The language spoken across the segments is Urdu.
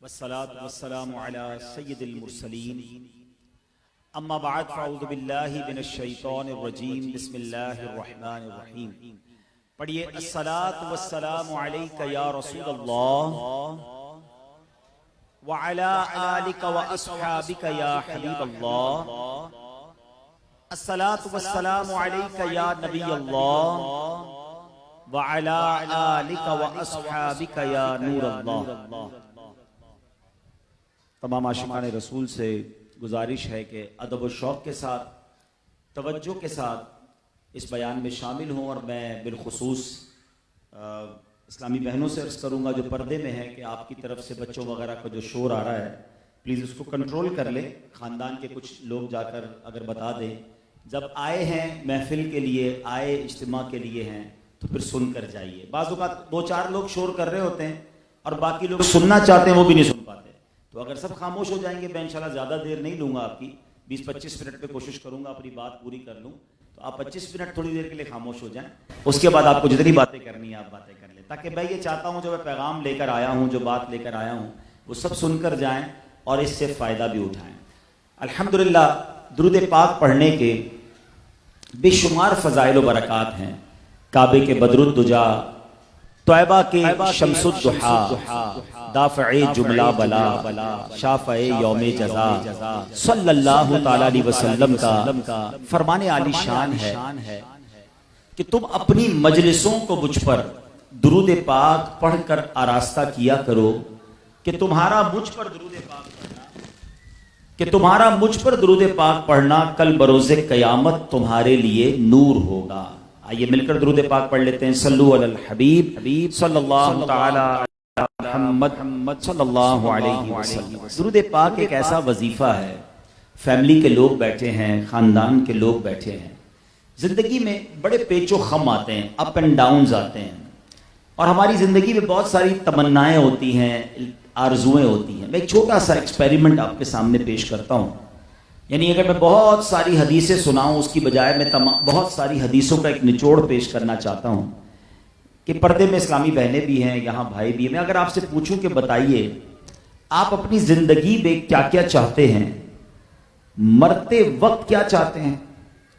والصلاة والسلام على سید المرسلین اما بعد فاعوذ باللہ من الشیطان الرجیم بسم اللہ الرحمن الرحیم. پڑھیے الصلاة والسلام علیک یا رسول اللہ وعلی آلک واصحابک یا حبیب اللہ. الصلاة والسلام علیک یا نبی اللہ وعلی آلک واصحابک یا نور اللہ. تمام عاشقان رسول سے گزارش ہے کہ ادب و شوق کے ساتھ توجہ کے ساتھ اس بیان میں شامل ہوں، اور میں بالخصوص اسلامی بہنوں سے عرض کروں گا جو پردے میں ہیں کہ آپ کی طرف سے بچوں وغیرہ کا جو شور آ رہا ہے پلیز اس کو کنٹرول کر لیں. خاندان کے کچھ لوگ جا کر اگر بتا دیں جب آئے ہیں محفل کے لیے، آئے اجتماع کے لیے ہیں تو پھر سن کر جائیے. بعض اوقات دو چار لوگ شور کر رہے ہوتے ہیں اور باقی لوگ سننا چاہتے ہیں وہ بھی نہیں سن پاتے. تو اگر سب خاموش ہو جائیں گے میں انشاءاللہ زیادہ دیر نہیں لوں گا، آپ کی 20-25 منٹ پہ کوشش کروں گا اپنی بات پوری کر لوں. تو آپ 25 منٹ تھوڑی دیر کے لیے خاموش ہو جائیں، اس کے بعد آپ کو جتنی باتیں کرنی ہیں آپ باتیں کر لیں، تاکہ میں یہ چاہتا ہوں جو میں پیغام لے کر آیا ہوں، جو بات لے کر آیا ہوں وہ سب سن کر جائیں اور اس سے فائدہ بھی اٹھائیں. الحمدللہ درود پاک پڑھنے کے بے شمار فضائل و برکات ہیں. کعبے کے بدر الدجا، طیبہ کے شمس الضحا، دافع جملہ بلا، شافع یوم جزا، صلی اللہ تعالی علیہ وسلم کا فرمان عالی شان ہے کہ تم اپنی مجلسوں کو مجھ پر درود پاک پڑھ کر آراستہ کیا کرو کہ تمہارا مجھ پر درود پاک پڑھنا کل بروز قیامت تمہارے لیے نور ہوگا. آئیے مل کر درود پاک پڑھ لیتے ہیں. صلو علی الحبیب صلی اللہ تعالی محمد صلی اللہ علیہ وسلم. درود پاک ایک ایسا وظیفہ ہے، فیملی کے لوگ بیٹھے ہیں، خاندان کے لوگ بیٹھے ہیں، زندگی میں بڑے پیچ و خم آتے ہیں، اپ اینڈ ڈاؤنز آتے ہیں، اور ہماری زندگی میں بہت ساری تمنائیں ہوتی ہیں، آرزویں ہوتی ہیں. میں ایک چھوٹا سا ایکسپیریمنٹ آپ کے سامنے پیش کرتا ہوں. یعنی اگر میں بہت ساری حدیثیں سناؤں اس کی بجائے میں بہت ساری حدیثوں کا ایک نچوڑ پیش کرنا چاہتا ہوں کہ پردے میں اسلامی بہنیں بھی ہیں، یہاں بھائی بھی ہیں. میں اگر آپ سے پوچھوں کہ بتائیے آپ اپنی زندگی میں کیا کیا چاہتے ہیں، مرتے وقت کیا چاہتے ہیں،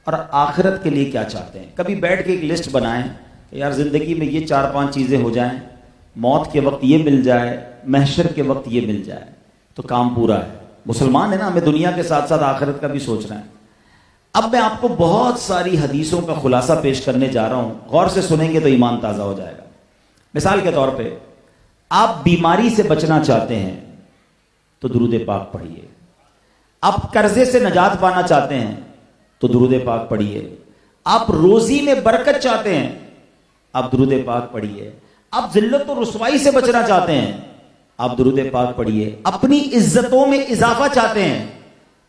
اور آخرت کے لیے کیا چاہتے ہیں؟ کبھی بیٹھ کے ایک لسٹ بنائیں کہ یار زندگی میں یہ 4-5 چیزیں ہو جائیں، موت کے وقت یہ مل جائے، محشر کے وقت یہ مل جائے تو کام پورا ہے. مسلمان ہے نا، ہمیں دنیا کے ساتھ ساتھ آخرت کا بھی سوچ رہے ہیں. اب میں آپ کو بہت ساری حدیثوں کا خلاصہ پیش کرنے جا رہا ہوں، غور سے سنیں گے تو ایمان تازہ ہو جائے گا. مثال کے طور پہ آپ بیماری سے بچنا چاہتے ہیں تو درود پاک پڑھیے. آپ قرضے سے نجات پانا چاہتے ہیں تو درود پاک پڑھیے. آپ روزی میں برکت چاہتے ہیں آپ درود پاک پڑھیے. آپ ذلت و رسوائی سے بچنا چاہتے ہیں آپ درود پاک پڑھیے. اپنی عزتوں میں اضافہ چاہتے ہیں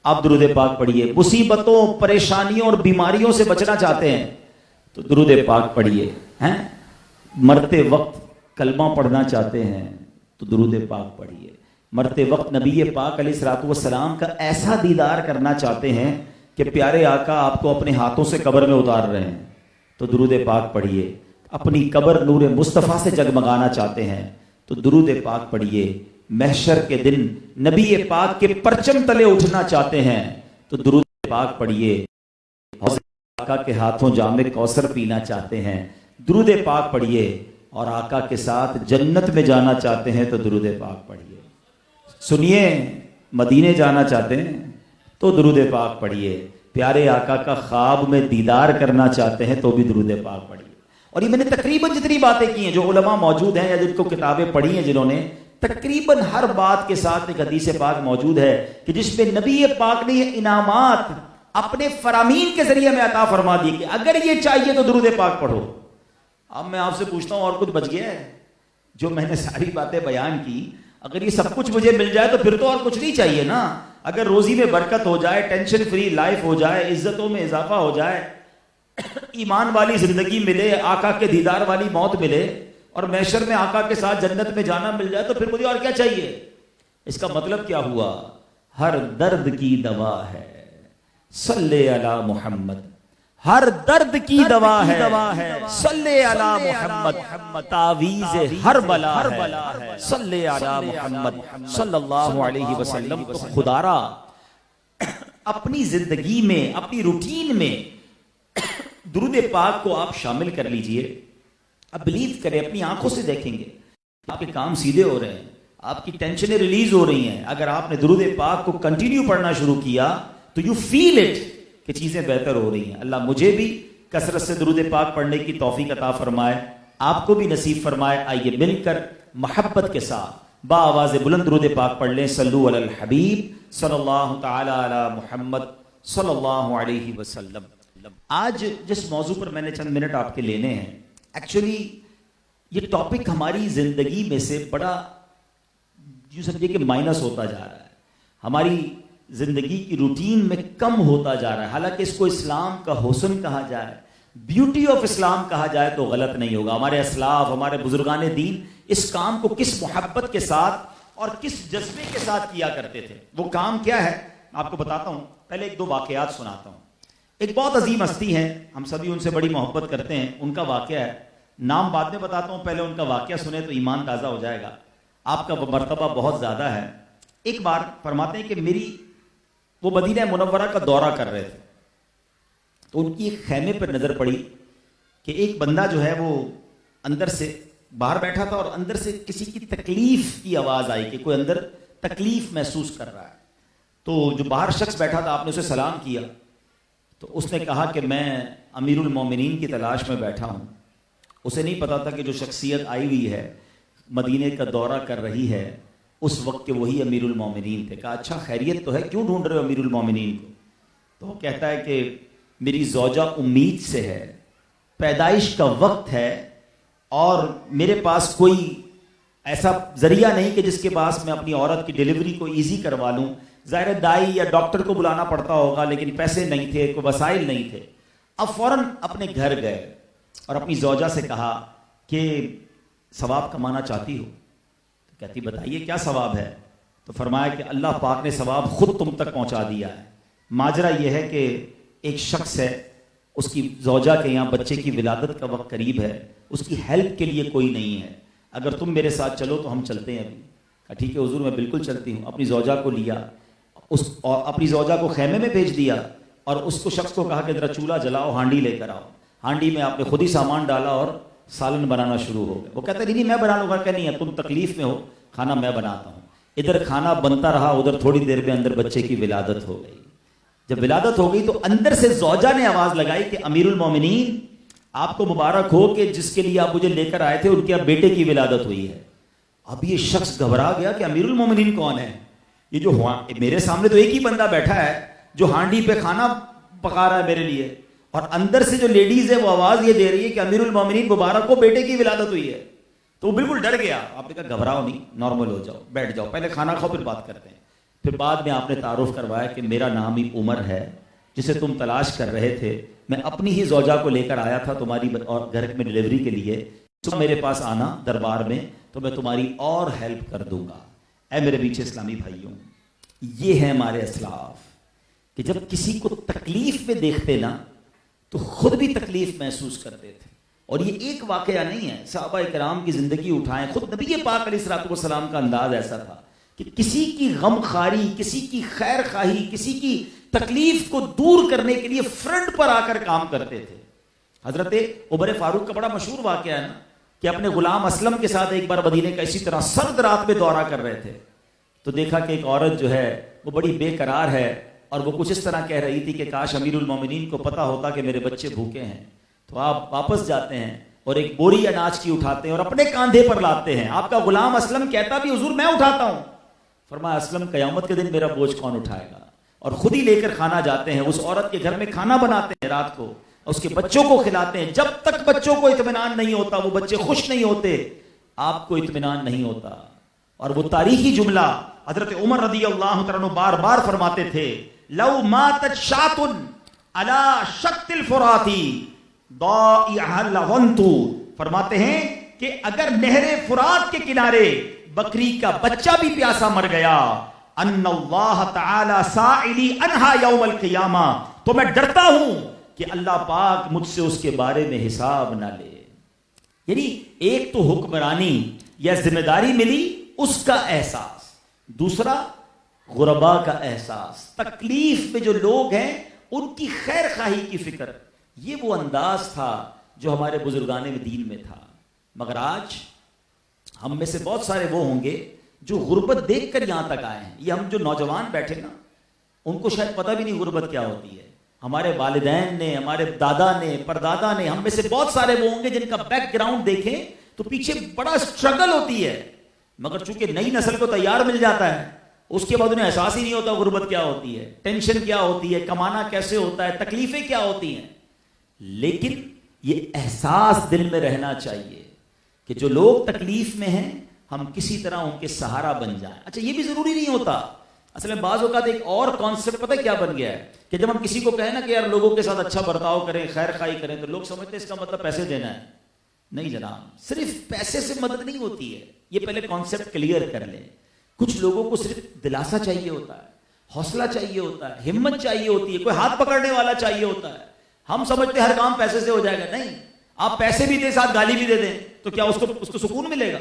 آپ درود پاک پڑھیے. مصیبتوں، پریشانیوں اور بیماریوں سے بچنا چاہتے ہیں تو درود پاک پڑھیے. مرتے وقت کلمہ پڑھنا چاہتے ہیں تو درود پاک پڑھیے. مرتے وقت نبی پاک علیہ الصلوۃ والسلام کا ایسا دیدار کرنا چاہتے ہیں کہ پیارے آقا آپ کو اپنے ہاتھوں سے قبر میں اتار رہے ہیں تو درود پاک پڑھیے. اپنی قبر نور مصطفیٰ سے جگمگانا چاہتے ہیں تو درود پاک پڑھیے. محشر کے دن نبی پاک کے پرچم تلے اٹھنا چاہتے ہیں تو درود پاک پڑھیے. آقا کے ہاتھوں جام کوثر پینا چاہتے ہیں درود پاک پڑھیے. اور آقا کے ساتھ جنت میں جانا چاہتے ہیں تو درود پاک پڑھیے. سنیے، مدینے جانا چاہتے ہیں تو درود پاک پڑھیے. پیارے آقا کا خواب میں دیدار کرنا چاہتے ہیں تو بھی درود پاک پڑھیے. اور یہ میں نے تقریباً جتنی باتیں کی ہیں، جو علماء موجود ہیں یا جن کو کتابیں پڑھی ہیں جنہوں نے، تقریباً ہر بات کے ساتھ ایک حدیث پاک موجود ہے کہ جس میں نبی پاک نے یہ انعامات اپنے فرامین کے ذریعے میں عطا فرما دی کہ اگر یہ چاہیے تو درود پاک پڑھو. اب میں آپ سے پوچھتا ہوں اور کچھ بچ گیا ہے؟ جو میں نے ساری باتیں بیان کی، اگر یہ سب کچھ مجھے مل جائے تو پھر تو اور کچھ نہیں چاہیے نا. اگر روزی میں برکت ہو جائے، ٹینشن فری لائف ہو جائے، عزتوں میں اضافہ ہو جائے، ایمان والی زندگی ملے، آقا کے دیدار والی موت ملے، اور محشر میں آقا کے ساتھ جنت میں جانا مل جائے تو پھر مجھے اور کیا چاہیے؟ اس کا مطلب کیا ہوا؟ ہر درد کی دوا ہے صلی علی محمد. ہر درد کی دوا ہے صلی علی محمد، تعویذ ہر بلا ہے صلی علی محمد صلی اللہ علیہ وسلم۔ تو خدارا اپنی زندگی میں، اپنی روٹین میں درود پاک کو آپ شامل کر لیجئے۔ اب بلیو کریں، اپنی آنکھوں سے دیکھیں گے آپ کے کام سیدھے ہو رہے ہیں، آپ کی ٹینشنیں ریلیز ہو رہی ہیں۔ اگر آپ نے درود پاک کو کنٹینیو پڑھنا شروع کیا تو یو فیل اٹ کہ چیزیں بہتر ہو رہی ہیں۔ اللہ مجھے بھی کثرت سے درود پاک پڑھنے کی توفیق عطا فرمائے، آپ کو بھی نصیب فرمائے۔ آئیے مل کر محبت کے ساتھ با آواز بلند درود پاک پڑھ لیں۔ صلو علی الحبیب صلی اللہ تعالی علی محمد صلی اللہ علیہ وسلم۔ آج جس موضوع پر میں نے چند منٹ آپ کے لینے ہیں، ایکچولی یہ ٹاپک ہماری زندگی میں سے بڑا یوں سمجھے کہ مائنس ہوتا جا رہا ہے، ہماری زندگی کی روٹین میں کم ہوتا جا رہا ہے۔ حالانکہ اس کو اسلام کا حسن کہا جائے، بیوٹی آف اسلام کہا جائے تو غلط نہیں ہوگا۔ ہمارے اسلاف، ہمارے بزرگان دین اس کام کو کس محبت کے ساتھ اور کس جذبے کے ساتھ کیا کرتے تھے۔ وہ کام کیا ہے آپ کو بتاتا ہوں، پہلے ایک دو واقعات سناتا ہوں۔ ایک بہت عظیم ہستی ہے، ہم سبھی ان سے بڑی محبت کرتے ہیں، ان کا واقعہ ہے، نام بعد میں بتاتا ہوں، پہلے ان کا واقعہ سنیں تو ایمان تازہ ہو جائے گا۔ آپ کا مرتبہ بہت زیادہ ہے۔ ایک بار فرماتے ہیں کہ وہ مدینہ منورہ کا دورہ کر رہے تھے، تو ان کی ایک خیمے پر نظر پڑی کہ ایک بندہ جو ہے وہ اندر سے باہر بیٹھا تھا اور اندر سے کسی کی تکلیف کی آواز آئی کہ کوئی اندر تکلیف محسوس کر رہا ہے۔ تو جو باہر شخص بیٹھا تھا، آپ نے اسے سلام کیا تو اس نے کہا کہ میں امیر المومنین کی تلاش میں بیٹھا ہوں۔ اسے نہیں پتا تھا کہ جو شخصیت آئی ہوئی ہے، مدینے کا دورہ کر رہی ہے، اس وقت کے وہی امیر المومنین تھے۔ کہا اچھا خیریت تو ہے، کیوں ڈھونڈ رہے ہو امیر المومنین کو؟ تو وہ کہتا ہے کہ میری زوجہ امید سے ہے، پیدائش کا وقت ہے اور میرے پاس کوئی ایسا ذریعہ نہیں کہ جس کے پاس میں اپنی عورت کی ڈیلیوری کو ایزی کروا لوں۔ ظاہر دائی یا ڈاکٹر کو بلانا پڑتا ہوگا، لیکن پیسے نہیں تھے، کوئی وسائل نہیں تھے۔ اب فوراً اپنے گھر گئے اور اپنی زوجہ سے کہا کہ ثواب کمانا چاہتی ہو؟ تو کہتی بتائیے کیا ثواب ہے؟ تو فرمایا کہ اللہ پاک نے ثواب خود تم تک پہنچا دیا ہے۔ ماجرا یہ ہے کہ ایک شخص ہے، اس کی زوجہ کے یہاں بچے کی ولادت کا وقت قریب ہے، اس کی ہیلپ کے لیے کوئی نہیں ہے، اگر تم میرے ساتھ چلو تو ہم چلتے ہیں۔ ابھی کہا ٹھیک ہے حضور میں بالکل چلتی ہوں۔ اپنی زوجہ کو لیا اور اپنی زوجہ کو خیمے میں بھیج دیا اور اس کو شخص کو کہا کہ ذرا چولہا جلاؤ، ہانڈی لے کر آؤ۔ ہانڈی میں آپ نے خود ہی سامان ڈالا اور سالن بنانا شروع ہو گیا۔ وہ کہتا نہیں میں بنا لوں گا، کہ نہیں ہے تم تکلیف میں ہو، کھانا میں بناتا ہوں۔ ادھر کھانا بنتا رہا، ادھر تھوڑی دیر میں اندر بچے کی ولادت ہو گئی۔ جب ولادت ہو گئی تو اندر سے زوجہ نے آواز لگائی کہ امیر المومنین آپ کو مبارک ہو کہ جس کے لیے آپ مجھے لے کر آئے تھے ان کے اب بیٹے کی ولادت ہوئی ہے۔ اب یہ شخص گھبرا گیا کہ امیر المومنین کون ہے؟ یہ جو میرے سامنے تو ایک ہی بندہ بیٹھا ہے جو ہانڈی پہ کھانا پکا رہا ہے میرے لیے، اور اندر سے جو لیڈیز ہے وہ آواز یہ دے رہی ہے کہ امیر المومنین مبارک ہو بیٹے کی ولادت ہوئی ہے۔ تو وہ بالکل ڈر گیا۔ آپ نے کہا گھبراؤ نہیں، نارمل ہو جاؤ، بیٹھ جاؤ، پہلے کھانا کھاؤ پھر بات کرتے ہیں۔ پھر بعد میں آپ نے تعارف کروایا کہ میرا نام ہی عمر ہے، جسے تم تلاش کر رہے تھے، میں اپنی ہی زوجہ کو لے کر آیا تھا تمہاری اور گھر میں ڈلیوری کے لیے، تم میرے پاس آنا دربار میں تو میں تمہاری اور ہیلپ کر دوں گا۔ اے میرے پیچھے اسلامی بھائیوں، یہ ہے ہمارے اسلاف کہ جب کسی کو تکلیف میں دیکھتے نا تو خود بھی تکلیف محسوس کرتے تھے۔ اور یہ ایک واقعہ نہیں ہے، صحابہ کرام کی زندگی اٹھائیں، خود نبی پاک علیہ الصلوۃ والسلام کا انداز ایسا تھا کہ کسی کی غم خاری، کسی کی خیر خواہی، کسی کی تکلیف کو دور کرنے کے لیے فرنٹ پر آ کر کام کرتے تھے۔ حضرت عمر فاروق کا بڑا مشہور واقعہ ہے نا کہ اپنے غلام اسلم کے ساتھ ایک بار مدینے کا اسی طرح سرد رات میں دورہ کر رہے تھے، تو دیکھا کہ ایک عورت جو ہے وہ بڑی بے قرار ہے اور وہ کچھ اس طرح کہہ رہی تھی کہ کاش امیر المومنین کو پتا ہوتا کہ میرے بچے بھوکے ہیں۔ تو آپ واپس جاتے ہیں اور ایک بوری اناج کی اٹھاتے ہیں اور اپنے کاندھے پر لاتے ہیں۔ آپ کا غلام اسلم کہتا بھی حضور میں اٹھاتا ہوں۔ فرمایا اسلم قیامت کے دن میرا بوجھ کون اٹھائے گا؟ اور خود ہی لے کر کھانا جاتے ہیں، اس عورت کے گھر میں کھانا بناتے ہیں رات کو، اس کے بچوں کو کھلاتے ہیں۔ جب تک بچوں کو اطمینان نہیں ہوتا، وہ بچے خوش نہیں ہوتے، آپ کو اطمینان نہیں ہوتا۔ اور وہ تاریخی جملہ حضرت عمر رضی اللہ عنہ بار بار فرماتے تھے، لو ماتت شاۃ علی شط الفرات ضائعها لغنت، فرماتے ہیں کہ اگر نہر فرات کے کنارے بکری کا بچہ بھی پیاسا مر گیا، ان اللہ تعالی سائلی عنہا یوم القیامہ، تو میں ڈرتا ہوں کہ اللہ پاک مجھ سے اس کے بارے میں حساب نہ لے. یعنی ایک تو حکمرانی یا ذمہ داری ملی اس کا احساس، دوسرا غربا کا احساس، تکلیف میں جو لوگ ہیں ان کی خیر خواہی کی فکر. یہ وہ انداز تھا جو ہمارے بزرگان دین میں تھا. مگر آج ہم میں سے بہت سارے وہ ہوں گے جو غربت دیکھ کر یہاں تک آئے ہیں. یہ ہم جو نوجوان بیٹھے نا ان کو شاید پتہ بھی نہیں غربت کیا ہوتی ہے. ہمارے والدین نے، ہمارے دادا نے، پردادا نے، ہم میں سے بہت سارے وہ ہوں گے جن کا بیک گراؤنڈ دیکھیں تو پیچھے بڑا سٹرگل ہوتی ہے. مگر چونکہ نئی نسل کو تیار مل جاتا ہے اس کے بعد انہیں احساس ہی نہیں ہوتا غربت کیا ہوتی ہے، ٹینشن کیا ہوتی ہے، کمانا کیسے ہوتا ہے، تکلیفیں کیا ہوتی ہیں. لیکن یہ احساس دل میں رہنا چاہیے کہ جو لوگ تکلیف میں ہیں ہم کسی طرح ان کے سہارا بن جائیں. اچھا یہ بھی ضروری نہیں ہوتا. اصل میں بعض اوقات ایک اور کانسیپٹ پتہ کیا بن گیا ہے کہ جب ہم کسی کو کہیں نا کہ یار لوگوں کے ساتھ اچھا برتاؤ کریں، خیر خواہی کریں، تو لوگ سمجھتے ہیں اس کا مطلب پیسے دینا ہے. نہیں جناب، صرف پیسے سے مدد نہیں ہوتی ہے. یہ پہلے کانسیپٹ کلیئر کر لیں. کچھ لوگوں کو صرف دلاسا چاہیے ہوتا ہے، حوصلہ چاہیے ہوتا ہے، ہمت چاہیے ہوتی ہے، کوئی ہاتھ پکڑنے والا چاہیے ہوتا ہے. ہم سمجھتے ہیں ہر کام پیسے سے ہو جائے گا. نہیں، آپ پیسے بھی دیں ساتھ گالی بھی دے دیں تو کیا اس کو سکون ملے گا؟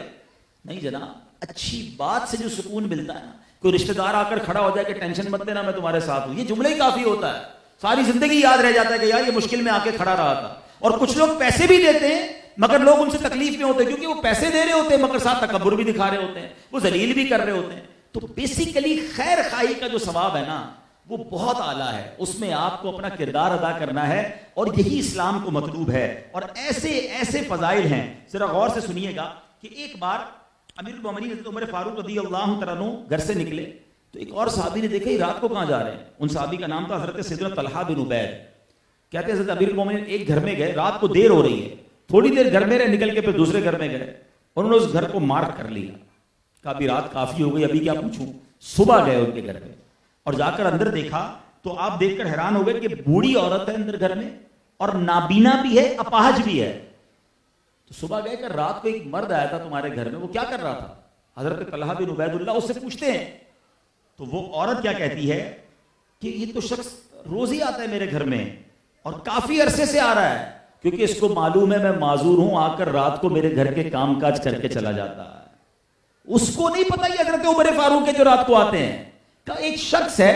نہیں جناب. اچھی بات سے جو سکون ملتا ہے نا، کوئی رشتہ دار آ کر کھڑا ہو جائے کہ ٹینشن مت لینا میں تمہارے ساتھ ہوں، یہ جملہ ہی کافی ہوتا ہے. ساری زندگی یاد رہ جاتا ہے کہ یار یہ مشکل میں آ کے کھڑا رہا تھا. اور کچھ لوگ پیسے بھی دیتے ہیں مگر لوگ ان سے تکلیف میں ہوتے ہیں کیونکہ وہ پیسے دے رہے ہوتے ہیں مگر ساتھ تکبر بھی دکھا رہے ہوتے ہیں، وہ ذلیل بھی کر رہے ہوتے ہیں. تو بیسیکلی خیر خواہی کا جو ثواب ہے نا وہ بہت اعلیٰ ہے. اس میں آپ کو اپنا کردار ادا کرنا ہے اور یہی اسلام کو مطلوب ہے. اور ایسے ایسے فضائل ہیں. ذرا غور سے سنیے گا کہ ایک بار امیر المومنین حضرت عمر فاروق رضی اللہ تعالیٰ عنہ گھر سے نکلے تو ایک اور صحابی نے دیکھا یہ رات کو کہاں جا رہے ہیں. ان صحابی کا نام تھا حضرت سیدنا طلحہ بن عبید. کہتے ہیں حضرت امیر المومنین ایک گھر میں گئے، رات کو دیر ہو رہی ہے، تھوڑی دیر گھر میں رہے، نکل کے پھر دوسرے گھر میں گئے. انہوں نے اس گھر کو مارک کر لیا. کہا ابھی رات کافی ہو گئی، ابھی کیا پوچھوں. صبح گئے ان کے گھر پہ اور جا کر اندر دیکھا تو آپ دیکھ کر حیران ہو گئے کہ بوڑھی عورت ہے اندر گھر میں اور نابینا بھی ہے، اپاہج بھی ہے. تو صبح گئے کہ رات کو ایک مرد آیا تھا تمہارے گھر میں، وہ کیا کر رہا تھا؟ حضرت طلحہ بن عبید اللہ اس سے پوچھتے ہیں تو وہ عورت کیا کہتی ہے کہ یہ تو شخص روز ہی آتا ہے میرے گھر میں اور کافی عرصے سے آ رہا ہے کیونکہ اس کو معلوم ہے میں معذور ہوں، آ کر رات کو میرے گھر کے کام کاج کر کے چلا جاتا ہے. اس کو نہیں پتا یہ حضرت عمر فاروق کے جو رات کو آتے ہیں. کہ ایک شخص ہے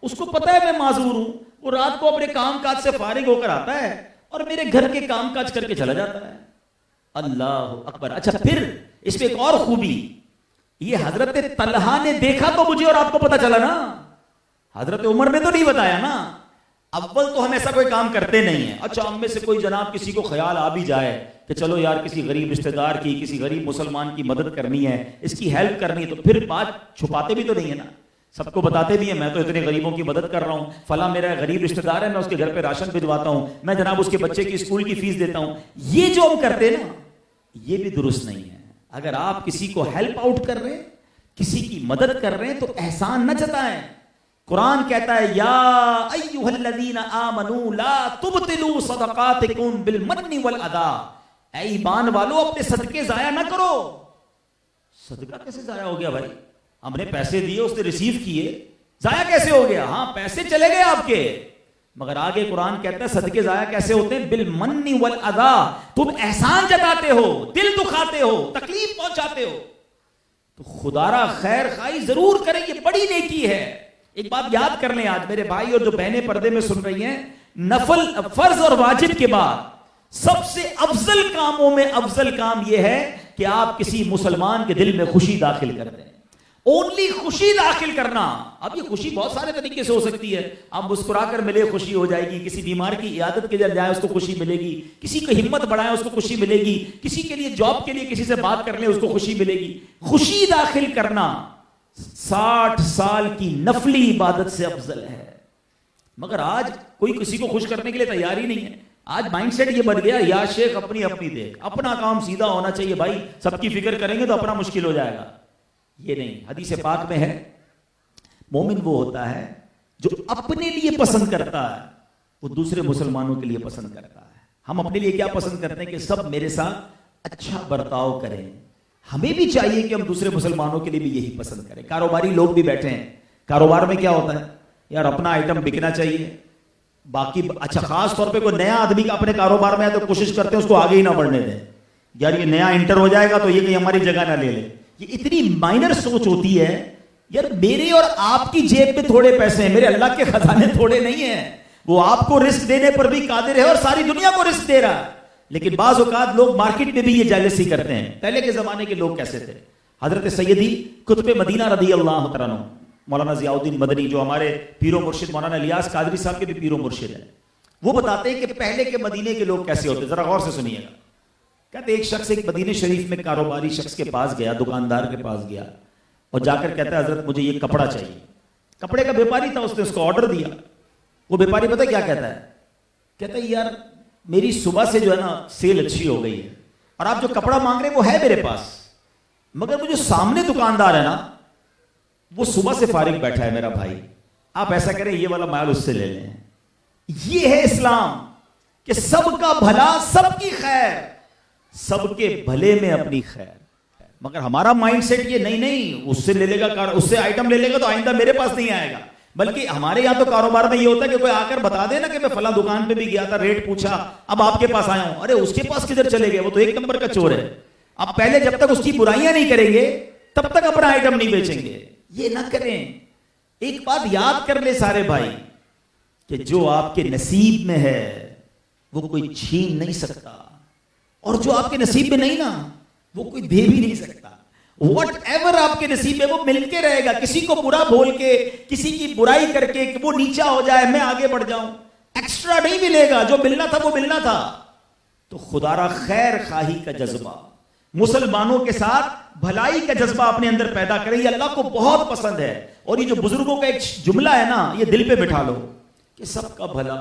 اس کو پتا ہے میں معذور ہوں، وہ رات کو اپنے کام کاج سے فارغ ہو کر آتا ہے اور میرے گھر کے کام کاج کر کے چلا جاتا ہے. اللہ اکبر. اچھا پھر اس میں ایک اور خوبی، یہ حضرت طلحہ نے دیکھا تو مجھے اور آپ کو پتا چلا نا، حضرت عمر نے تو نہیں بتایا نا. اول تو ہم ایسا کوئی کام کرتے نہیں ہیں. اچھا ہم میں سے کوئی جناب کسی کو خیال آ بھی جائے کہ چلو یار کسی غریب رشتہ دار کی، کسی غریب مسلمان کی مدد کرنی ہے، اس کی ہیلپ کرنی ہے، تو پھر بات چھپاتے بھی تو نہیں ہے نا، سب کو بتاتے بھی ہیں میں تو اتنے غریبوں کی مدد کر رہا ہوں، فلاں میرا غریب رشتہ دار ہے میں اس کے گھر پہ راشن بھجواتا ہوں، میں جناب اس کے بچے کی اسکول کی فیس دیتا ہوں. یہ جو ہم کرتے ہیں نا یہ بھی درست نہیں ہے. اگر آپ کسی کو ہیلپ آؤٹ کر رہے ہیں، کسی کی مدد کر رہے ہیں تو احسان نہ جتائیں. قرآن کہتا ہے یا ایھا الذین آمنوا لا تبطلوا صدقاتکم بالمن والعطا. اے ایمان والو اپنے صدقے ضائع نہ کرو. صدقہ کیسے ضائع ہو گیا بھائی؟ ہم نے پیسے دیے، اس نے ریسیو کیے، ضائع کیسے ہو گیا؟ ہاں پیسے چلے گئے آپ کے، مگر آگے قرآن کہتا ہے صدقے ضائع کیسے ہوتے ہیں؟ بالمن والعطا. تم احسان جتاتے ہو، دل دکھاتے ہو، تکلیف پہنچاتے ہو تو خدا را خیر خواہی ضرور کریں، یہ بڑی نیکی ہے. ایک بات یاد کر لیں آج میرے بھائی اور جو بہنیں پردے میں سن رہی ہیں، نفل فرض اور واجب کے بعد سب سے افضل کاموں میں افضل کام یہ ہے کہ آپ کسی مسلمان کے دل میں خوشی داخل کر دیں. اونلی خوشی داخل کرنا. اب یہ خوشی بہت سارے طریقے سے ہو سکتی ہے. آپ مسکرا کر ملے خوشی ہو جائے گی، کسی بیمار کی عیادت کے لیے جائیں اس کو خوشی ملے گی، کسی کو ہمت بڑھائیں اس کو خوشی ملے گی، کسی کے لیے جاب کے لیے کسی سے بات کر لیں اس کو خوشی ملے گی. خوشی داخل کرنا 60 سال کی نفلی عبادت سے افضل ہے. مگر آج کوئی کسی کو خوش کرنے کے لیے تیار ہی نہیں ہے. آج مائنڈ سیٹ یہ بن گیا یا شیخ اپنی دیکھ، اپنا کام سیدھا ہونا چاہیے بھائی، سب کی فکر کریں گے تو اپنا مشکل ہو جائے گا. یہ نہیں. حدیث پاک میں ہے مومن وہ ہوتا ہے جو اپنے لیے پسند کرتا ہے وہ دوسرے مسلمانوں کے لیے پسند کرتا ہے. ہم اپنے لیے کیا پسند کرتے ہیں کہ سب میرے ساتھ اچھا برتاؤ کریں. ہمیں بھی چاہیے کہ ہم دوسرے مسلمانوں کے لیے بھی یہی پسند کریں. کاروباری لوگ بھی بیٹھے ہیں، کاروبار میں کیا ہوتا ہے؟ یار اپنا آئٹم بکنا چاہیے، باقی اچھا خاص طور پہ کوئی نیا آدمی اپنے کاروبار میں ہے تو کوشش کرتے ہیں اس کو آگے ہی نہ بڑھنے دیں، یار یہ نیا انٹر ہو جائے گا تو یہ کہیں ہماری جگہ نہ لے لے. یہ اتنی مائنر سوچ ہوتی ہے. یار میرے اور آپ کی جیب میں تھوڑے پیسے ہیں، میرے اللہ کے خزانے تھوڑے نہیں ہیں. وہ آپ کو رزق دینے پر بھی قادر ہے اور ساری دنیا کو رزق دے رہا ہے. لیکن بعض اوقات لوگ مارکیٹ میں بھی یہ جالسی کرتے ہیں. پہلے کے زمانے کے لوگ کیسے تھے؟ حضرت سیدی قطب مدینہ رضی اللہ تعالیٰ عنہ مولانا ضیاء الدین مدنی، جو ہمارے پیر و مرشد مولانا الیاس قادری صاحب کے بھی پیر و مرشد ہیں، وہ بتاتے ہیں کہ پہلے کے مدینے کے لوگ کیسے ہوتے. ذرا غور سے سنیے گا. کہتے ایک شخص ایک مدینے شریف میں کاروباری شخص کے پاس گیا، دکاندار کے پاس گیا اور جا کر کہتا ہے حضرت مجھے یہ کپڑا چاہیے. کپڑے کا بیپاری تھا، اس نے اس کو آرڈر دیا. وہ بیپاری پتہ کیا کہتا ہے؟ کہتا ہے یار میری صبح سے جو ہے نا سیل اچھی ہو گئی ہے اور آپ جو کپڑا مانگ رہے ہیں وہ ہے میرے پاس، مگر وہ جو سامنے دکاندار ہے نا وہ صبح سے فارغ بیٹھا ہے میرا بھائی، آپ ایسا کریں یہ والا مال اس سے لے لیں. یہ ہے اسلام کہ سب کا بھلا سب کی خیر، سب کے بھلے میں اپنی خیر. مگر ہمارا مائنڈ سیٹ یہ نہیں اس سے لے لے گا، اس سے آئٹم لے لے گا تو آئندہ میرے پاس نہیں آئے گا. بلکہ ہمارے یہاں تو کاروبار میں یہ ہوتا ہے کہ کوئی آ کر بتا دے نا کہ میں فلاں دکان پہ بھی گیا تھا، ریٹ پوچھا، اب آپ کے پاس آیا ہوں. ارے اس کے پاس کدھر چلے گئے، وہ تو ایک نمبر کا چور ہے. اب پہلے جب تک اس کی برائیاں نہیں کریں گے تب تک اپنا آئٹم نہیں بیچیں گے. یہ نہ کریں. ایک بات یاد کر لے سارے بھائی کہ جو آپ کے نصیب میں ہے وہ کوئی چھین نہیں سکتا، اور جو آپ کے نصیب میں نہیں نا وہ کوئی دے بھی نہیں سکتا. وٹ ایور آپ کے نصیب میں وہ مل کے رہے گا. کسی کو برا بول کے، کسی کی برائی کر کے کہ وہ نیچا ہو جائے میں آگے بڑھ جاؤں، ایکسٹرا نہیں ملے گا. جو ملنا تھا وہ ملنا تھا. تو خدا را خیر خواہی کا جذبہ، مسلمانوں کے ساتھ بھلائی کا جذبہ اپنے اندر پیدا کریں. یہ اللہ کو بہت پسند ہے. اور یہ جو بزرگوں کا ایک جملہ ہے نا یہ دل پہ بٹھا لو کہ سب کا بھلا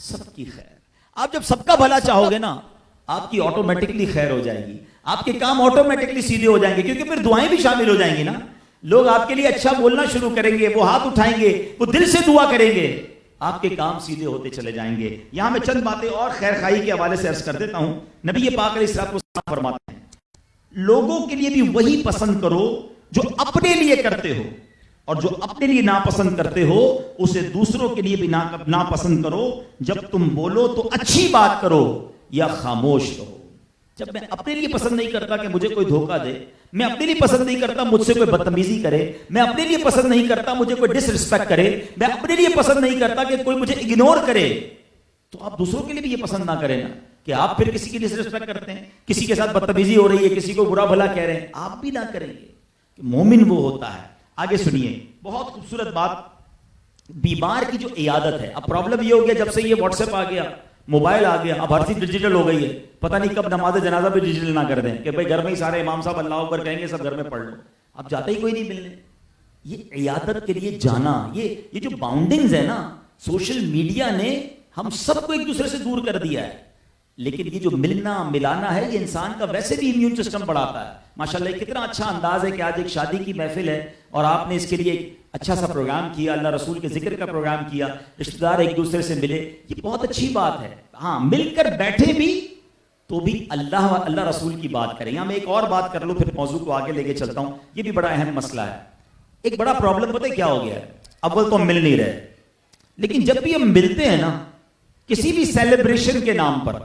سب کی خیر. آپ جب سب کا بھلا چاہو گے نا آپ کی آٹومیٹکلی خیر ہو جائے گی، آپ کے کام آٹومیٹکلی سیدھے ہو جائیں گے، کیونکہ پھر دعائیں بھی شامل ہو جائیں گی نا. لوگ آپ کے لیے اچھا بولنا شروع کریں گے، وہ ہاتھ اٹھائیں گے، وہ دل سے دعا کریں گے، آپ کے کام سیدھے ہوتے چلے جائیں گے. یہاں میں چند باتیں اور خیر خواہی کے حوالے سے عرض کر دیتا ہوں. نبی پاک علیہ الصلوۃ والسلام فرماتے ہیں لوگوں کے لیے بھی وہی پسند کرو جو اپنے لیے کرتے ہو، اور جو اپنے لیے ناپسند کرتے ہو اسے دوسروں کے لیے بھی ناپسند کرو. جب تم بولو تو اچھی بات کرو یا خاموش رہو. جب میں اپنے لیے پسند نہیں کرتا کہ مجھے کوئی دھوکہ دے، میں اپنے لیے پسند نہیں کرتا مجھ سے کوئی بدتمیزی کرے، میں اپنے لیے پسند نہیں کرتا مجھے کوئی ڈس رسپیکٹ کرے، میں اپنے لیے پسند نہیں کرتا کہ کوئی مجھے اگنور کرے، تو آپ دوسروں کے لیے بھی یہ پسند نہ کریں نا کہ آپ پھر کسی کی ڈس رسپیکٹ کرتے ہیں، کسی کے ساتھ بدتمیزی ہو رہی ہے، کسی کو برا بھلا کہہ رہے ہیں، آپ بھی نہ کریں گے. کہ مومن وہ ہوتا ہے. آگے سنیے بہت خوبصورت بات، بیمار کی جو عیادت ہے. اب پرابلم یہ ہو گیا جب سے یہ واٹس ایپ آ گیا، موبائل آ گیا، اب ہر چیز ڈیجیٹل ہو گئی ہے. پتہ نہیں کب نماز جنازہ بھی ڈیجیٹل نہ کر دیں کہ بھائی گھر میں ہی سارے امام صاحب اللہ اکبر کہیں گے سب گھر میں پڑھ لو. اب جاتا ہی کوئی نہیں ملنے. یہ عیادت کے لیے جانا، یہ جو باؤنڈنگز ہے نا، سوشل میڈیا نے ہم سب کو ایک دوسرے سے دور کر دیا ہے. لیکن یہ جو ملنا ملانا ہے یہ انسان کا ویسے بھی امیون سسٹم بڑھاتا ہے. ماشاءاللہ کتنا اچھا انداز ہے کہ آج ایک شادی کی محفل ہے اور آپ نے اس کے لیے ایک اچھا سا پروگرام کیا، اللہ رسول کے ذکر کا پروگرام کیا، رشتہ دار ایک دوسرے سے ملے، یہ بہت اچھی بات ہے. ہاں مل کر بیٹھے بھی تو بھی اللہ رسول کی بات کریں. یہاں میں ایک اور بات کر لوں پھر موضوع کو آگے لے کے چلتا ہوں. یہ بھی بڑا اہم مسئلہ ہے. ایک بڑا پرابلم پتہ ہے کیا ہو گیا ہے؟ اول تو ہم مل نہیں رہے، لیکن جب بھی ہم ملتے ہیں نا کسی بھی سیلیبریشن کے نام پر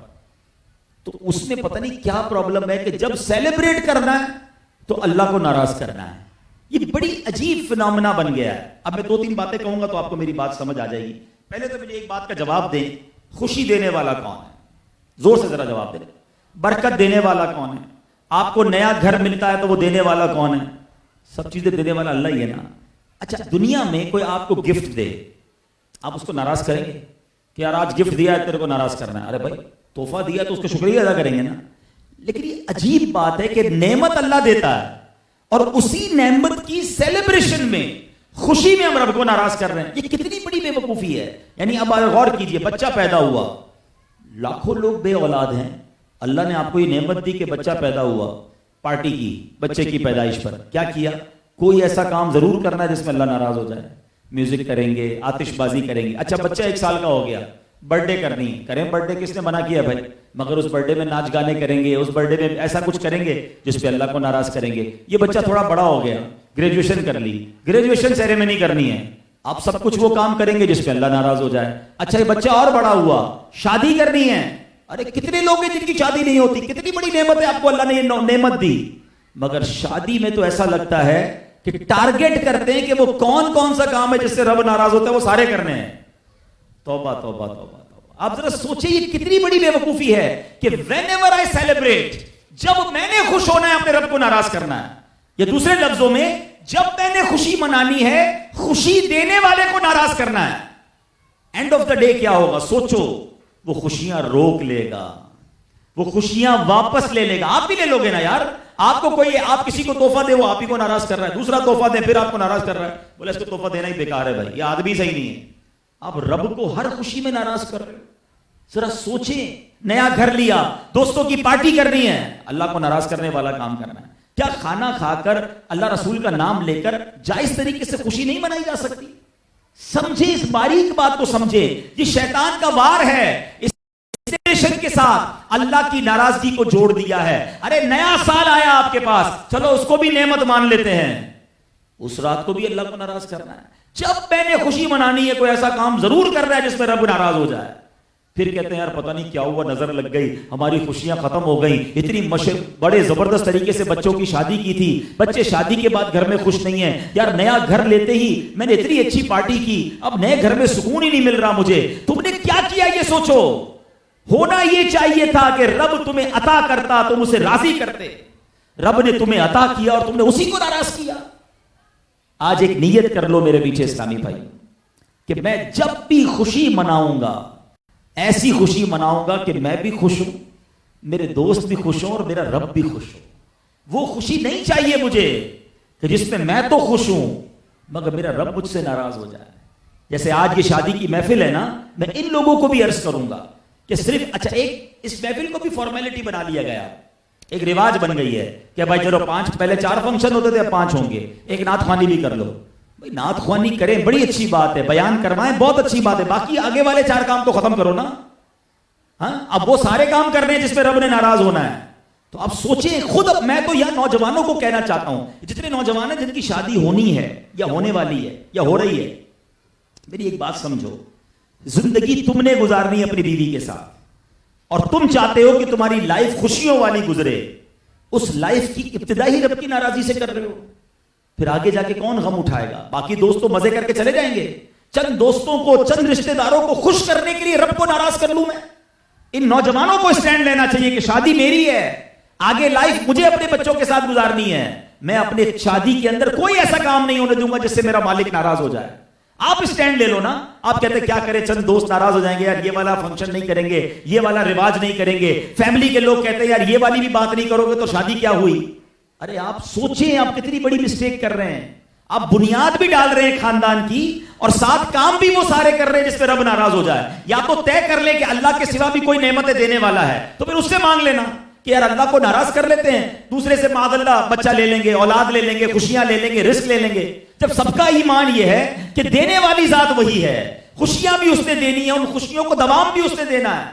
تو اس میں پتہ نہیں کیا پرابلم ہے کہ جب سیلیبریٹ کرنا ہے تو اللہ کو ناراض کرنا ہے. یہ بڑی عجیب فنامنا بن گیا ہے. اب میں 2-3 باتیں کہوں گا تو آپ کو میری بات سمجھ آ جائے گی. پہلے تو مجھے ایک بات کا جواب دیں، خوشی دینے والا کون ہے؟ زور سے ذرا جواب دیں. برکت دینے والا کون ہے؟ آپ کو نیا گھر ملتا ہے تو وہ دینے والا کون ہے؟ سب چیزیں دینے والا اللہ ہی ہے نا. اچھا دنیا میں کوئی آپ کو گفٹ دے، آپ اس کو ناراض کریں گے کہ یار آج گفٹ دیا ہے تیرے کو ناراض کرنا ہے؟ ارے بھائی تحفہ دیا تو اس کا شکریہ ادا کریں گے نا. لیکن یہ عجیب بات ہے کہ نعمت اللہ دیتا ہے اور اسی نعمت کی سیلیبریشن میں، خوشی میں ہم رب کو ناراض کر رہے ہیں. یہ کتنی بڑی بے وقوفی ہے. یعنی اب غور کیجئے، بچہ پیدا ہوا، لاکھوں لوگ بے اولاد ہیں، اللہ نے آپ کو یہ نعمت دی کہ بچہ پیدا ہوا، پارٹی کی بچے کی پیدائش پر. کیا کیا؟ کوئی ایسا کام ضرور کرنا ہے جس میں اللہ ناراض ہو جائے. میوزک کریں گے، آتش بازی کریں گے. اچھا بچہ 1 سال کا ہو گیا، برتھ ڈے کرنی ہے، کریں برتھ ڈے، کس نے منع کیا بھائی؟ مگر اس برتھ ڈے میں ناچ گانے کریں گے، اس برتھ ڈے میں ایسا کچھ کریں گے جس پہ اللہ کو ناراض کریں گے. یہ بچہ تھوڑا بڑا ہو گیا، گریجویشن کر لی، گریجویشن سیریمنی کرنی ہے، آپ سب کچھ وہ کام کریں گے جس پہ اللہ ناراض ہو جائے. اچھا یہ بچہ اور بڑا ہوا, شادی کرنی ہے, ارے کتنے لوگ ہیں جن کی شادی نہیں ہوتی, کتنی بڑی نعمت ہے آپ کو اللہ نے یہ نعمت دی, مگر شادی میں تو ایسا لگتا ہے کہ ٹارگٹ کرتے ہیں کہ وہ کون کون سا کام ہے جس سے رب ناراض ہوتا ہے وہ سارے کرنے ہیں. توبہ توبہ توبہ توبہ. آپ ذرا سوچیں یہ کتنی بڑی بے وقوفی ہے کہ whenever I celebrate, جب میں نے خوش ہونا ہے اپنے رب کو ناراض کرنا ہے. یا دوسرے لفظوں میں جب میں نے خوشی منانی ہے خوشی دینے والے کو ناراض کرنا ہے. اینڈ آف دا ڈے کیا ہوگا سوچو, وہ خوشیاں روک لے گا, وہ خوشیاں واپس لے لے گا. آپ بھی لے لو گے نا یار, آپ کو کوئی, آپ کسی کو تحفہ دے وہ آپ ہی کو ناراض کر رہا ہے, دوسرا تحفہ دے پھر آپ کو ناراض کر رہا ہے, بولے اس کو تحفہ دینا ہی بیکار ہے بھائی, یہ آدمی صحیح نہیں ہے. آپ رب کو ہر خوشی میں ناراض کر رہے ہو. ذرا سوچیں, نیا گھر لیا, دوستوں کی پارٹی کرنی ہے, اللہ کو ناراض کرنے والا کام کرنا ہے. کیا کھانا کھا کر اللہ رسول کا نام لے کر جائز طریقے سے خوشی نہیں منائی جا سکتی؟ سمجھے, اس باریک بات کو سمجھے. یہ شیطان کا وار ہے, اس کے ساتھ اللہ کی ناراضگی کو جوڑ دیا ہے. ارے نیا سال آیا آپ کے پاس, چلو اس کو بھی نعمت مان لیتے ہیں, اس رات کو بھی اللہ کو ناراض کرنا ہے. جب میں نے خوشی منانی ہے کوئی ایسا کام ضرور کر رہا ہے جس میں رب ناراض ہو جائے. پھر کہتے ہیں یار پتہ نہیں کیا ہوا, نظر لگ گئی, ہماری خوشیاں ختم ہو گئی. اتنی بڑے زبردست طریقے سے بچوں کی شادی کی تھی, بچے شادی کے بعد گھر میں خوش نہیں ہیں. یار نیا گھر لیتے ہی میں نے اتنی اچھی پارٹی کی, اب نئے گھر میں سکون ہی نہیں مل رہا مجھے. تم نے کیا کیا یہ سوچو. ہونا یہ چاہیے تھا کہ رب تمہیں عطا کرتا, تم اسے راضی کرتے. رب نے تمہیں عطا کیا اور تم نے اسی کو ناراض کیا. آج ایک نیت کر لو میرے پیچھے اسلامی بھائی, کہ میں جب بھی خوشی مناؤں گا ایسی خوشی مناؤں گا کہ میں بھی خوش ہوں, میرے دوست بھی خوش ہوں اور میرا رب بھی خوش ہو. وہ خوشی نہیں چاہیے مجھے کہ جس میں تو خوش ہوں مگر میرا رب مجھ سے ناراض ہو جائے. جیسے آج یہ شادی کی محفل ہے نا, میں ان لوگوں کو بھی عرض کروں گا کہ صرف, اچھا ایک اس محفل کو بھی فارمیلٹی بنا لیا گیا, ایک رواج بن گئی ہے کہ بھائی چلو 5, پہلے 4 فنکشن ہوتے تھے اب 5 ہوں گے, ایک نعت خوانی بھی کر لو. بھائی نعت خوانی کریں بڑی اچھی بات ہے, بیان کروائیں بہت اچھی بات ہے, باقی آگے والے 4 کام تو ختم کرو نا. ہاں اب وہ سارے کام کر رہے ہیں جس پہ رب نے ناراض ہونا ہے. تو اب سوچیں خود, میں تو یہاں نوجوانوں کو کہنا چاہتا ہوں, جتنے نوجوان ہیں جن کی شادی ہونی ہے یا ہونے والی ہے یا ہو رہی ہے, میری ایک بات سمجھو, زندگی تم نے گزارنی ہے اپنی بیوی کے ساتھ, اور تم چاہتے ہو کہ تمہاری لائف خوشیوں والی گزرے. اس لائف کی ابتدا ہی رب کی ناراضی سے کر رہے ہو, پھر آگے جا کے کون غم اٹھائے گا؟ باقی دوست تو مزے کر کے چلے جائیں گے, چند دوستوں کو, چند رشتہ داروں کو خوش کرنے کے لیے رب کو ناراض کر لوں میں. ان نوجوانوں کو اسٹینڈ لینا چاہیے کہ شادی میری ہے, آگے لائف مجھے اپنے بچوں کے ساتھ گزارنی ہے. میں اپنے شادی کے اندر کوئی ایسا کام نہیں ہونے دوں گا جس سے میرا مالک ناراض ہو جائے. آپ اسٹینڈ لے لو نا. آپ کہتے ہیں کیا کریں, چند دوست ناراض ہو جائیں گے, یار یہ والا فنکشن نہیں کریں گے, یہ والا رواج نہیں کریں گے. فیملی کے لوگ کہتے ہیں یار یہ والی بھی بات نہیں کرو گے تو شادی کیا ہوئی. ارے آپ سوچیں آپ کتنی بڑی مسٹیک کر رہے ہیں. آپ بنیاد بھی ڈال رہے ہیں خاندان کی اور ساتھ کام بھی وہ سارے کر رہے ہیں جس پہ رب ناراض ہو جائے. یا تو طے کر لے کہ اللہ کے سوا بھی کوئی نعمتیں دینے والا ہے تو پھر اس سے مانگ لینا کہ یار اللہ کو ناراض کر لیتے ہیں, دوسرے سے معاذ اللہ بچہ لے لیں گے, اولاد لے لیں گے, خوشیاں لے لیں گے, رزق لے لیں گے. جب سب کا ایمان یہ ہے کہ دینے والی ذات وہی ہے, خوشیاں بھی اس نے دینی ہے, ان خوشیوں کو دوام بھی اس نے دینا ہے,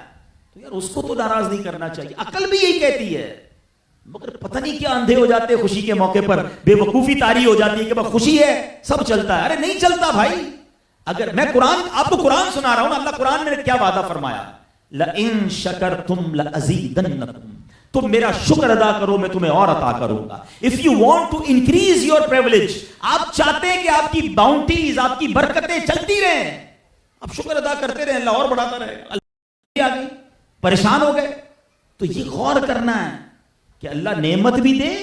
تو یار اس کو تو ناراض نہیں کرنا چاہیے. عقل بھی یہی کہتی ہے, مگر پتہ نہیں کیا اندھے ہو جاتے ہیں خوشی کے موقع پر, بے وقوفی طاری ہو جاتی ہے کہ بس خوشی ہے سب چلتا ہے. ارے نہیں چلتا بھائی. اگر میں قرآن آپ کو قرآن سنا رہا ہوں نا, اللہ قرآن میں کیا وعدہ فرمایا, لَإِن شَكَرْتُمْ لَأَزِيدَنَّكُمْ, تم میرا شکر ادا کرو میں تمہیں اور عطا کروں گا. If you want to increase your privilege, آپ چاہتے ہیں کہ آپ کی باؤنٹیز, آپ کی برکتیں چلتی رہیں, آپ شکر ادا کرتے رہیں, اللہ اور بڑھاتا رہے. اللہ آ گئی, پریشان ہو گئے, تو یہ غور کرنا ہے کہ اللہ نعمت بھی دے,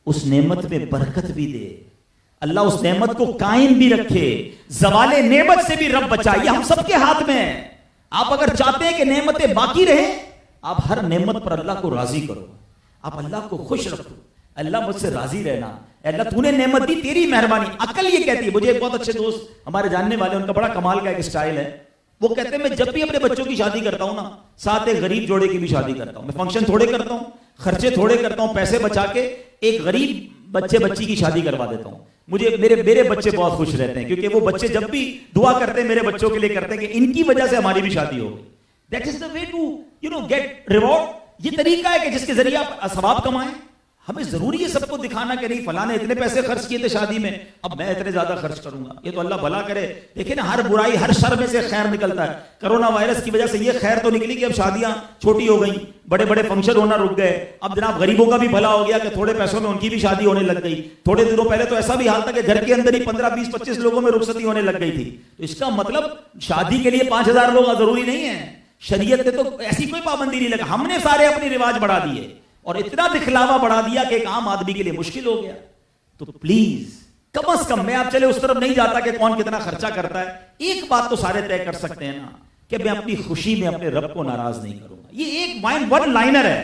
اس نعمت میں برکت بھی دے, اللہ اس نعمت کو قائم بھی رکھے, زوال نعمت سے بھی رب بچائے. یہ ہم سب کے ہاتھ میں ہے. آپ اگر چاہتے ہیں کہ نعمتیں باقی رہیں, آپ ہر نعمت پر اللہ کو راضی کرو, آپ اللہ کو خوش رکھو. اللہ مجھ سے راضی رہنا, اللہ تو نے نعمت دی, تیری مہربانی. عقل یہ کہتی ہے. مجھے ایک بہت اچھے دوست ہمارے جاننے والے, ان کا بڑا کمال کا ایک اسٹائل ہے. وہ کہتے ہیں میں جب بھی اپنے بچوں کی شادی کرتا ہوں نا, ساتھ ایک غریب جوڑے کی بھی شادی کرتا ہوں. میں فنکشن تھوڑے کرتا ہوں, خرچے تھوڑے کرتا ہوں, پیسے بچا کے ایک غریب بچے بچی کی شادی کروا دیتا ہوں. مجھے میرے بچے بہت خوش رہتے ہیں, کیونکہ وہ بچے جب بھی دعا کرتے ہیں میرے بچوں کے لیے کرتے ہیں کہ ان کی وجہ سے ہماری بھی شادی ہو گئی. That is the way to get reward. یہ طریقہ ہے کہ جس کے ذریعے آپ ثواب کمائیں. ہمیں ضروری ہے سب کو دکھانا کہ نہیں فلاں نے اتنے پیسے خرچ کیے تھے شادی میں، اب میں اتنے زیادہ خرچ کروں گا. یہ تو اللہ بھلا کرے. دیکھیں نا، ہر برائی ہر شر میں سے خیر نکلتا ہے. کرونا وائرس کی وجہ سے یہ خیر تو نکلی کہ اب شادیاں چھوٹی ہو گئیں، بڑے بڑے فنکشن ہونا رک گئے. اب جناب غریبوں کا بھی بھلا ہو گیا کہ تھوڑے پیسوں میں ان کی بھی شادی ہونے لگ گئی. تھوڑے دنوں پہلے تو ایسا بھی حال تھا کہ گھر کے اندر ہی 15 20 25 لوگوں میں رخصتی ہونے لگ گئی تھی. تو اس کا مطلب شادی کے لیے 5000 لوگ ضروری نہیں ہے. شریعت نے تو ایسی کوئی پابندی نہیں لگا. ہم نے سارے اپنے رواج بڑھا دیے اور اتنا دکھلاوا بڑھا دیا کہ ایک عام آدمی کے لیے مشکل ہو گیا. تو پلیز کم از کم، میں آپ چلے اس طرف نہیں جاتا کہ کون کتنا خرچہ کرتا ہے، ایک بات تو سارے طے کر سکتے ہیں نا کہ میں اپنی خوشی میں اپنے رب کو ناراض نہیں کروں گا. یہ ایک ون لائنر ہے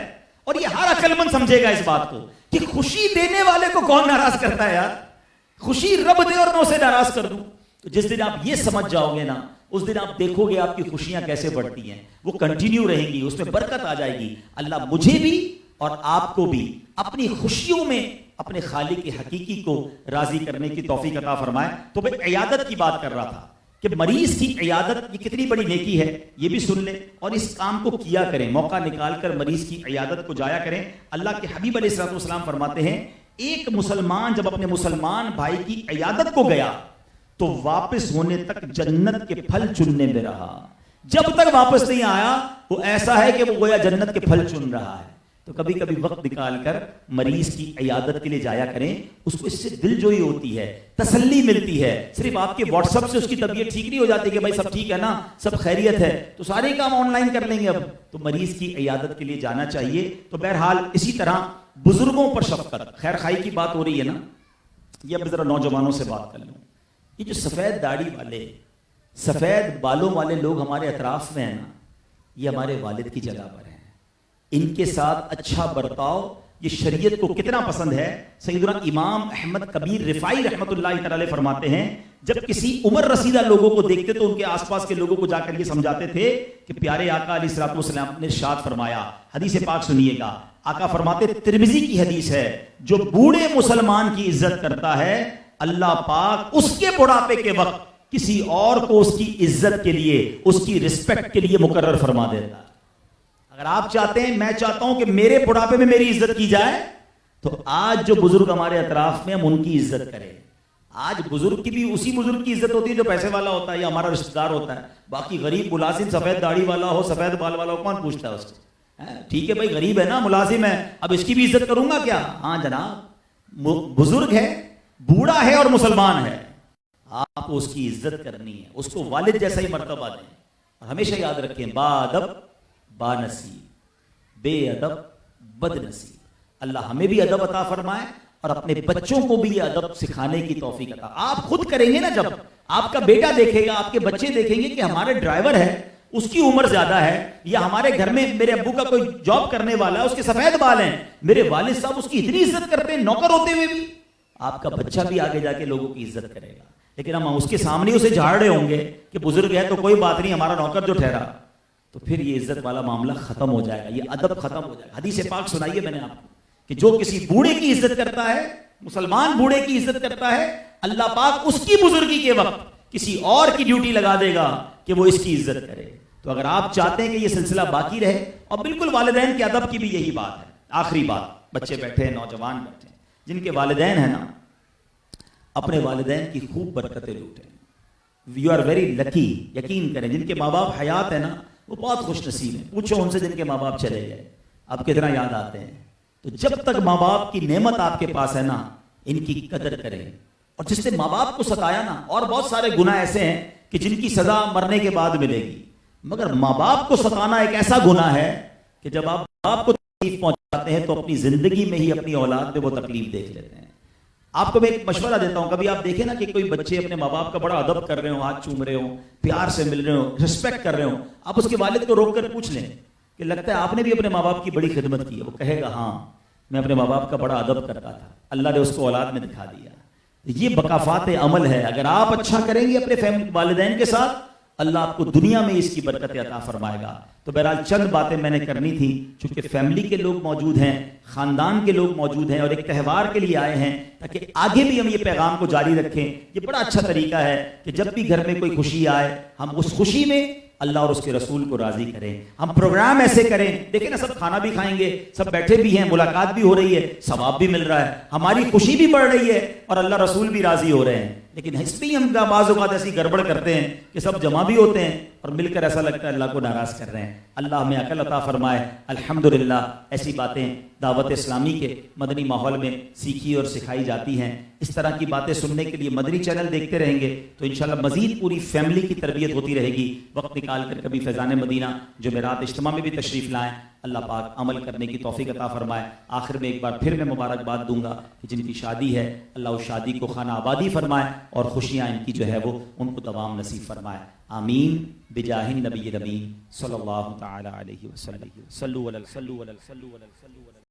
اور یہ ہر عقل مند سمجھے گا اس بات کو کہ خوشی دینے والے کو کون ناراض کرتا ہے یار. خوشی رب دے اور میں اسے ناراض کر دوں. تو جس دن آپ یہ سمجھ جاؤ گے نا، اس دن آپ دیکھو گے آپ کی خوشیاں کیسے بڑھتی ہیں. وہ کنٹینیو رہیں گی، اس میں برکت آ جائے گی. اللہ مجھے بھی اور آپ کو بھی اپنی خوشیوں میں اپنے خالق حقیقی کو راضی کرنے کی توفیق عطا فرمائے. تو میں عیادت کی بات کر رہا تھا کہ مریض کی عیادت یہ کتنی بڑی نیکی ہے، یہ بھی سن لیں اور اس کام کو کیا کریں. موقع نکال کر مریض کی عیادت کو جایا کریں. اللہ کے حبیب علیہ الصلوۃ والسلام فرماتے ہیں، ایک مسلمان جب اپنے مسلمان بھائی کی عیادت کو گیا تو واپس ہونے تک جنت کے پھل چننے میں رہا. جب تک واپس نہیں آیا وہ ایسا ہے کہ وہ گویا جنت کے پھل چن رہا ہے. تو کبھی کبھی وقت نکال کر مریض کی عیادت کے لیے جایا کریں. اس کو اس سے دل جوئی ہوتی ہے، تسلی ملتی ہے. صرف آپ کے واٹس ایپ سے اس کی طبیعت ٹھیک نہیں ہو جاتی کہ بھائی سب ٹھیک ہے نا، سب خیریت ہے تو سارے کام آن لائن کر لیں گے. اب تو مریض کی عیادت کے لیے جانا چاہیے. تو بہرحال اسی طرح بزرگوں پر شفقت، خیر خائی کی بات ہو رہی ہے نا، یہ اب ذرا نوجوانوں سے بات کر لوں. یہ جو سفید داڑھی والے، سفید بالوں والے لوگ ہمارے اطراف میں ہیں نا، یہ ہمارے والد کی جگہ پر ہیں. ان کے ساتھ اچھا برتاؤ یہ شریعت کو کتنا پسند ہے. سیدنا امام احمد کبیر رفاعی رحمۃ اللہ تعالی علیہ فرماتے ہیں، جب کسی عمر رسیدہ لوگوں کو دیکھتے تو ان کے آس پاس کے لوگوں کو جا کر یہ سمجھاتے تھے کہ پیارے آقا علیہ الصلوۃ والسلام نے ارشاد فرمایا. حدیث پاک سنیے گا. آقا فرماتے، ترمذی کی حدیث ہے، جو بوڑھے مسلمان کی عزت کرتا ہے اللہ پاک اس کے بڑھاپے کے وقت کسی اور کو اس کی عزت کے لیے، اس کی رسپیکٹ کے لیے مقرر فرما دیتا ہے. اگر آپ چاہتے ہیں، میں چاہتا ہوں کہ میرے بڑھاپے میں میری عزت کی جائے، تو آج جو بزرگ ہمارے اطراف میں ہم ان کی عزت کریں. آج بزرگ کی بھی اسی بزرگ کی عزت ہوتی ہے جو پیسے والا ہوتا ہے یا ہمارا رشتہ دار ہوتا ہے. باقی غریب ملازم سفید داڑھی والا ہو، سفید بال والا ہو، کون پوچھتا ہے اس کو؟ ٹھیک ہے بھائی غریب ہے نا، ملازم ہے، اب اس کی بھی عزت کروں گا کیا؟ ہاں جناب، بزرگ ہے، بوڑھا ہے اور مسلمان ہے، آپ کو اس کی عزت کرنی ہے، اس کو والد جیسا ہی مرتبہ دیں. اور ہمیشہ یاد رکھیں، با ادب با نصیب، بے ادب بد نصیب. اللہ ہمیں بھی ادب عطا فرمائے اور اپنے بچوں کو بھی یہ ادب سکھانے کی توفیق عطا. آپ خود کریں گے نا، جب آپ کا بیٹا دیکھے گا، آپ کے بچے دیکھیں گے کہ ہمارے ڈرائیور ہے، اس کی عمر زیادہ ہے، یا ہمارے گھر میں میرے ابو کا کوئی جاب کرنے والا ہے، اس کے سفید بال ہیں، میرے والد صاحب اس کی اتنی عزت کرتے ہیں نوکر ہوتے ہوئے بھی، آپ کا بچہ بھی آگے جا کے لوگوں کی عزت کرے گا. لیکن ہم اس کے سامنے اسے جھاڑ رہے ہوں گے کہ بزرگ ہے تو کوئی بات نہیں، ہمارا نوکر جو ٹھہرا، تو پھر یہ عزت والا معاملہ ختم ہو جائے گا، یہ ادب ختم ہو جائے گا. حدیث پاک سنائیے میں نے آپ کو کہ جو کسی بوڑھے کی عزت کرتا ہے، مسلمان بوڑھے کی عزت کرتا ہے، اللہ پاک اس کی بزرگی کے وقت کسی اور کی ڈیوٹی لگا دے گا کہ وہ اس کی عزت کرے. تو اگر آپ چاہتے ہیں کہ یہ سلسلہ باقی رہے، اور بالکل والدین کے ادب کی بھی یہی بات ہے. آخری بات، بچے بیٹھے ہیں، نوجوان بیٹھے ہیں، جن کے والدین ہیں نا، اپنے والدین کی خوب برکتیں لوٹیں. You are very lucky. یقین کریں جن کے ماں باپ حیات ہیں نا، وہ بہت خوش نصیب ہیں. پوچھو ان سے جن کے ماں باپ چلے گئے، آپ کتنا یاد آتے ہیں. تو جب تک ماں باپ کی نعمت آپ کے پاس ہے نا، ان کی قدر کریں. اور جس نے ماں باپ کو ستایا نا، اور بہت سارے گناہ ایسے ہیں کہ جن کی سزا مرنے کے بعد ملے گی، مگر ماں باپ کو ستانا ایک ایسا گناہ ہے کہ جب آپ باپ کو تکلیف پہنچاتے ہیں تو اپنی زندگی میں ہی اپنی اولاد میں وہ تکلیف دیکھ لیتے ہیں. آپ کو میں ایک مشورہ دیتا ہوں، کبھی آپ دیکھیں نا کہ کوئی بچے اپنے ماں باپ کا بڑا ادب کر رہے ہوں، ہاتھ چوم رہے ہوں، پیار سے مل رہے ہوں، رسپیکٹ کر رہے ہوں، آپ اس کے والد کو روک کر پوچھ لیں کہ لگتا ہے آپ نے بھی اپنے ماں باپ کی بڑی خدمت کی ہے؟ وہ کہے گا ہاں، میں اپنے ماں باپ کا بڑا ادب کرتا تھا، اللہ نے اس کو اولاد میں دکھا دیا. یہ بکافات عمل ہے. اگر آپ اچھا کریں گے اپنے والدین کے ساتھ، اللہ آپ کو دنیا میں اس کی برکت عطا فرمائے گا. تو بہرحال چند باتیں میں نے کرنی تھی، چونکہ فیملی کے لوگ موجود ہیں، خاندان کے لوگ موجود ہیں، اور ایک تہوار کے لیے آئے ہیں تاکہ آگے بھی ہم یہ پیغام کو جاری رکھیں. یہ بڑا اچھا طریقہ ہے کہ جب بھی گھر میں کوئی خوشی آئے، ہم اس خوشی میں اللہ اور اس کے رسول کو راضی کریں. ہم پروگرام ایسے کریں, دیکھیں نا, سب کھانا بھی کھائیں گے, سب بیٹھے بھی ہیں, ملاقات بھی ہو رہی ہے, ثواب بھی مل رہا ہے, ہماری خوشی بھی بڑھ رہی ہے اور اللہ رسول بھی راضی ہو رہے ہیں. لیکن اس میں ہم بعض اوقات ایسی گڑبڑ کرتے ہیں کہ سب جمع بھی ہوتے ہیں اور مل کر ایسا لگتا ہے اللہ کو ناراض کر رہے ہیں. اللہ ہمیں عقل عطا فرمائے. الحمدللہ ایسی باتیں دعوت اسلامی کے مدنی ماحول میں سیکھی اور سکھائی جاتی ہیں. اس طرح کی باتیں سننے کے لیے مدنی چینل دیکھتے رہیں گے تو انشاءاللہ مزید پوری فیملی کی تربیت ہوتی رہے گی. وقت نکال کر کبھی فیضان مدینہ جمعرات اجتماع میں بھی تشریف لائیں. اللہ پاک عمل کرنے کی توفیق عطا فرمائے. آخر میں ایک بار پھر میں مبارکباد دوں گا کہ جن کی شادی ہے اللہ اس شادی کو خانہ آبادی فرمائے اور خوشیاں ان کی جو ہے وہ ان کو دوام نصیب فرمائے. آمین بجاہ النبی الامین صلی اللہ تعالی علیہ وسلم. صلو علی